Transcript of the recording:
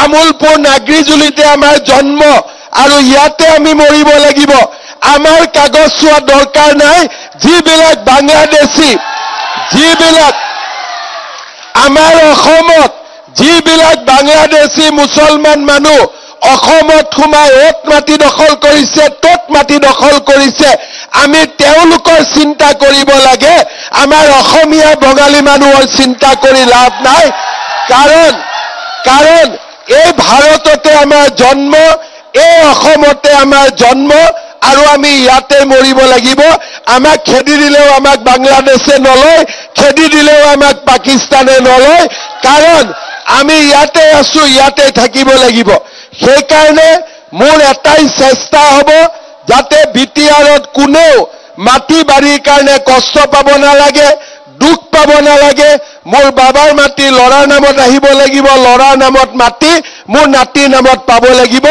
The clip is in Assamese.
তামুলপুৰ নাগৰিজুলিতে আমাৰ জন্ম আৰু ইয়াতে আমি মৰিব লাগিব আমাৰ কাগজ চোৱা দৰকাৰ নাই যিবিলাক বাংলাদেশী যিবিলাক আমাৰ অসমত যিবিলাক বাংলাদেশী মুছলমান মানুহ অসমত সোমাই অত মাটি দখল কৰিছে তত মাটি দখল কৰিছে আমি তেওঁলোকৰ চিন্তা কৰিব লাগে আমাৰ অসমীয়া বঙালী মানুহৰ চিন্তা কৰি লাভ নাই কাৰণ এই ভাৰততে আমাৰ জন্ম এই অসমতে আমাৰ জন্ম আৰু আমি ইয়াতে মৰিব লাগিব আমাক খেদি দিলেও আমাক বাংলাদেশে নলয় খেদি দিলেও আমাক পাকিস্তানে নলয় কাৰণ আমি ইয়াতে আছো ইয়াতে থাকিব লাগিব সেইকাৰণে মোৰ এটাই চেষ্টা হ'ব যাতে বিটিআৰত কোনেও মাটি বাৰীৰ কাৰণে কষ্ট পাব নালাগে দুখ পাব নালাগে মোৰ বাবাৰ মাটি লৰাৰ নামত আহিব লাগিব লৰাৰ নামত মাটি মোৰ নাতিৰ নামত পাব লাগিব